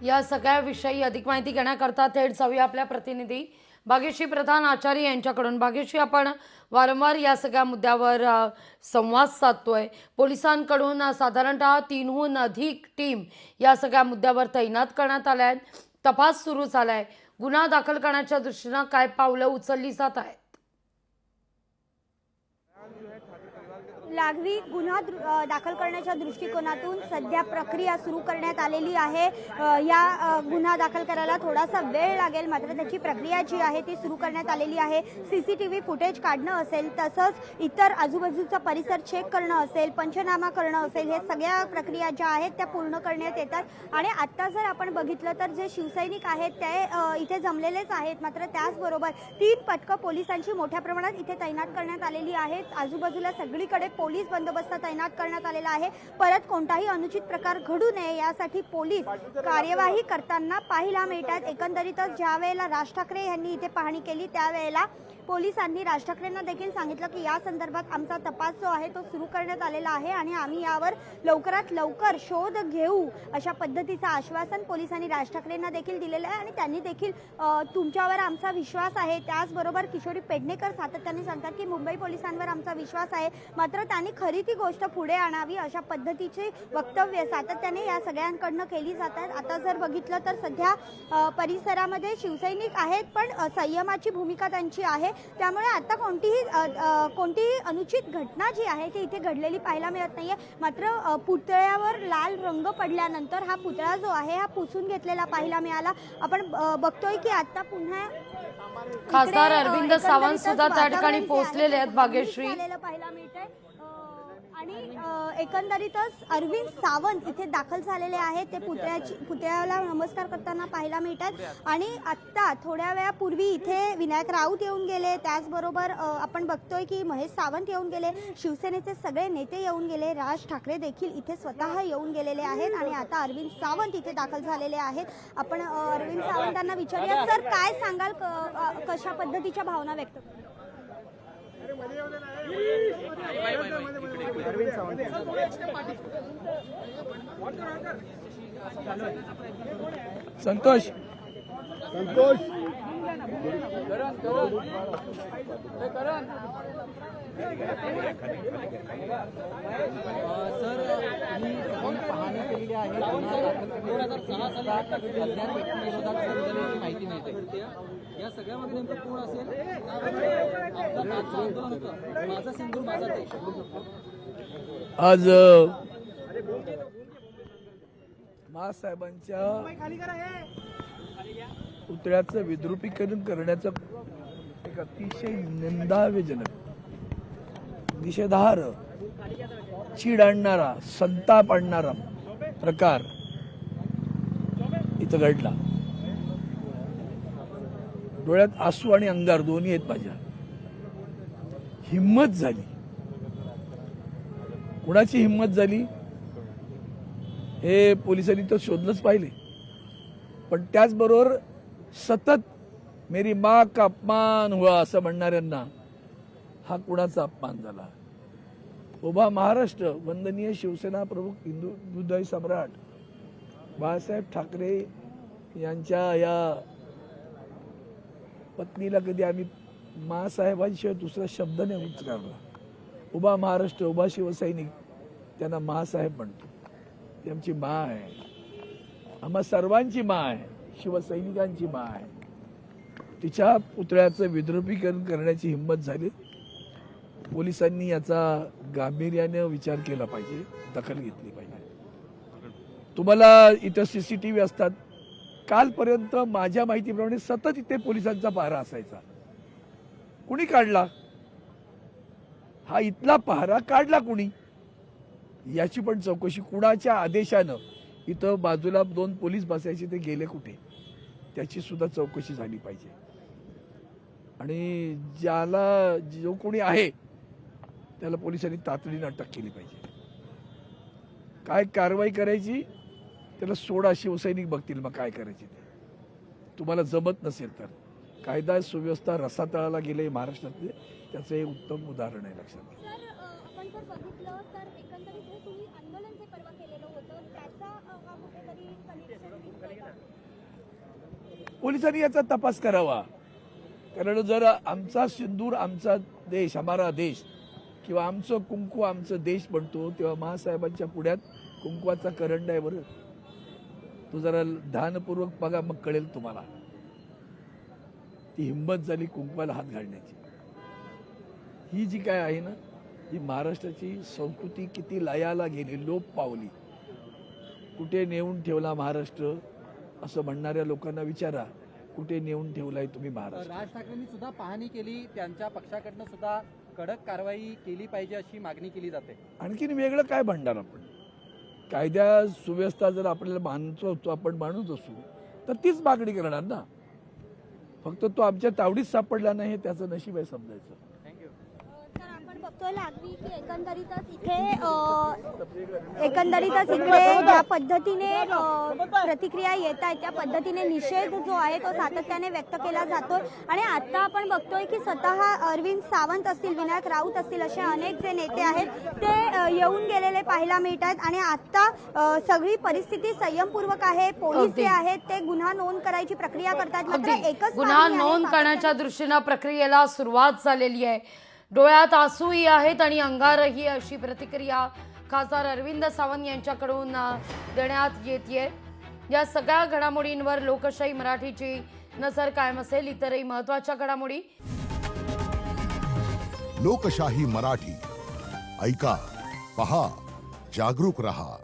या सगळ्याविषयी अधिक माहिती घेण्याकरता थेट जाऊया आपल्या प्रतिनिधी भाग्यश्री प्रधान आचार्य यांच्याकडून। भाग्यश्री, आपण वारंवार या सगळ्या मुद्द्यावर संवाद साधतोय। पोलिसांकडून साधारणतः 3हून अधिक टीम या सगळ्या मुद्द्यावर तैनात करण्यात आल्या आहेत। तपास सुरू झालाय। गुन्हा दाखल करण्याच्या दृष्टीने काय पावलं उचलली जात आहेत? लाघवी गुन्हा दाखल करण्याच्या दृष्टिकोनातून सध्या प्रक्रिया सुरू करण्यात आलेली आहे। या गुन्हा दाखल करायला थोडासा वेळ लागेल, मात्र त्याची प्रक्रिया जी आहे ती सुरू करण्यात आलेली आहे। सीसीटीव्ही फुटेज काढणं असेल, तसंच इतर आजूबाजूचा परिसर चेक करणं असेल, पंचनामा करणं असेल, हे सगळ्या प्रक्रिया ज्या आहेत त्या पूर्ण करण्यात येतात। आणि आता जर आपण बघितलं तर जे शिवसैनिक आहेत ते इथे जमलेलेच आहेत, मात्र त्याचबरोबर 3 पथकं पोलिसांची मोठ्या प्रमाणात इथे तैनात करण्यात आलेली आहेत। आजूबाजूला सगळीकडे पोलीस बंदोबस्त तैनात करण्यात आलेला आहे। परत कोणताही अनुचित प्रकार घडू नये यासाठी पोलीस कार्यवाही करताना पाहायला मिळतात। एकंदरीतच ज्या वेळेला राज ठाकरे यांनी इथे पाहणी केली त्यावेळेला पोलिसांनी राज ठाकरेंना देखील सांगितलं की या संदर्भात आमचा तपास जो आहे तो सुरू करण्यात आलेला आहे आणि आम्ही यावर लवकरात लवकर शोध घेऊ, अशा पद्धतीचं आश्वासन पोलिसांनी राज ठाकरेंना देखील दिलेलं आहे। आणि त्यांनी देखील तुमच्यावर आमचा विश्वास आहे। त्याचबरोबर किशोरी पेडणेकर सातत्याने सांगतात की मुंबई पोलिसांवर आमचा विश्वास आहे, मात्र त्यांनी खरी ती गोष्ट पुढे आणावी, अशा पद्धतीचे वक्तव्य सातत्याने या सगळ्यांकडनं केली जातात। आता जर बघितलं तर सध्या परिसरामध्ये शिवसैनिक आहेत, पण संयमाची भूमिका त्यांची आहे। त्यामुळे आता कोणतीही अनुचित घटना जी आहे ती इथे घडलेली पाहायला मिळत नाहीये। मात्र पुतळ्यावर लाल रंग पडल्यानंतर हा पुतळा जो आहे हा पुसून घेतलेला पाहायला मिळाला। आपण बघतोय की आता पुन्हा खासदार अरविंद सावंत सुद्धा त्या ठिकाणी पोहोचलेले आहेत। भाग्यश्री, पाहायला मिळतंय आणि एकंदरीतच अरविंद सावंत इथे दाखल झालेले आहेत। ते पुतळ्याला नमस्कार करताना पाहायला मिळतात। आणि आता थोड्या वेळापूर्वी इथे विनायक राऊत येऊन गेले, त्याचबरोबर आपण बघतोय की महेश सावंत येऊन गेले, शिवसेनेचे सगळे नेते येऊन गेले, राज ठाकरे देखील इथे स्वतः येऊन गेलेले आहेत आणि आता अरविंद सावंत इथे दाखल झालेले आहेत। आपण अरविंद सावंतांना विचारूया, सर काय सांगाल, कशा पद्धतीच्या भावना व्यक्त करतात? संतोष सर, ही पाहणी केलेली आहे। 2006 साली अज्ञात व्यक्तीविरोधात संघटनेची माहिती मिळते। या सगळ्यामध्ये नेमकं कोण असेल? आंदोलन होतं माझा सिंधू माझा देश। आज महासाहेबांच्या पुतळ्याचं विद्रुपीकरण करण्याचं एक अतिशय निंदाजनक, निषेधार्ह, चीड आणणारा, संताप आणणारा प्रकार इथं घडला। डोळ्यात आसू आणि अंगार दोन्ही आहेत माझ्या। हिम्मत झाली, कुणाची हिम्मत झाली हे पोलिसांनी तर शोधलंच पाहिले, पण त्याचबरोबर सतत मेरी माँ का अपमान हुआ असं म्हणणाऱ्यांना हा कुणाचा अपमान झाला? उभा महाराष्ट्र, वंदनीय शिवसेना प्रमुख, हिंदुत्ववादी सम्राट बाळासाहेब ठाकरे यांच्या या पत्नीला कधी आम्ही महासाहेबांशिवाय दुसरा शब्द नाही उच्चारला। उभा महाराष्ट्र, उभा शिवसैनिक त्यांना महासाहेब म्हणतो। ती आमची माँ आहे, आम्हा सर्वांची माँ आहे, शिवसैनिकांची माँ आहे। तिच्या पुतळ्याचं विद्रुपीकरण करण्याची हिंमत झाली। पोलिसांनी याचा गांभीर्याने विचार केला पाहिजे, दखल घेतली पाहिजे। तुम्हाला इथं सीसीटीव्ही असतात। कालपर्यंत माझ्या माहितीप्रमाणे सतत इथे पोलिसांचा पहारा असायचा। कुणी काढला हा इथला पहारा? काढला कुणी याची पण चौकशी, कुणाच्या आदेशानं इथं बाजूला 2 पोलीस बसायचे, ते गेले कुठे त्याची सुद्धा चौकशी झाली पाहिजे। आणि ज्याला जो कोणी आहे त्याला पोलिसांनी तातडीने अटक केली पाहिजे। काय कारवाई करायची त्याला सोडा, शिवसैनिक बघतील मग काय करायचे ते। तुम्हाला जमत नसेल तर कायदा सुव्यवस्था रसातळाला गेले महाराष्ट्रातले, त्याचं एक उत्तम उदाहरण आहे। लक्षात घ्या। आपण जर बघितलं तर एकंदरीत तुम्ही आंदोलन जे परवा केलेलं होतं त्याचा हा कुठेतरी कनेक्शन दिसतोय का? पोलिसांनी याचा तपास करावा. कारण जर आमचा सिंदूर, आमचा देश, हमारा देश किंवा आमचं कुंकू आमचं देश बनतो, तेव्हा महासाहेबांच्या पुढ्यात कुंकवाचा करंड आहे. बरं, तो जरा ध्यानपूर्वक बघा, मग कळेल तुम्हाला. ती हिंमत झाली कुंकवाला हात घालण्याची. ही जी काय आहे ना, ही महाराष्ट्राची संस्कृती किती लयाला गेली, लोप पावली. कुठे नेऊन ठेवला महाराष्ट्र असं म्हणणाऱ्या लोकांना विचारा, कुठे नेऊन ठेवलाय तुम्ही महाराष्ट्र? राज ठाकरेंनी सुद्धा पाहणी केली, त्यांच्या पक्षाकडनं सुद्धा कडक कारवाई केली पाहिजे अशी मागणी केली जाते. आणखीन वेगळं काय म्हणणार आपण? कायद्या सुव्यवस्था जर आपल्याला मानतो, आपण मानूच असू, तर तीच मागणी करणार ना. फक्त तो आमच्या तावडीत सापडला नाही, हे त्याचं नशीब आहे समजायचं. थँक्यू. तर आपण बघतोय लागवी की एकंदरीतच इकडे ज्या पद्धतीने प्रतिक्रिया येत आहेत त्या पद्धतीने निषेध जो आहे तो सातत्याने व्यक्त केला जातोय. आणि आता आपण बघतोय की स्वतः अरविंद सावंत असतील, विनायक राऊत असतील, असे अनेक जे नेते आहेत ते येऊन गेलेले पाहायला मिळतात. आणि आता सगळी परिस्थिती संयमपूर्वक आहे. पोलीस जे आहेत ते गुन्हा नोंद करायची प्रक्रिया करतात. मात्र एकच गुन्हा मागणी आहे, नोंद करण्याच्या दृष्टीनं प्रक्रियेला सुरुवात झालेली आहे. डोळ्यात आसूही आहेत आणि अंगारही, अशी प्रतिक्रिया खासदार अरविंद सावंत यांच्याकडून देण्यात येते. या सगळ्या घडामोडींवर लोकशाही मराठीची नजर कायम असेल. इतरही महत्त्वाच्या घडामोडी लोकशाही मराठी ऐका, पहा, जागरूक रहा.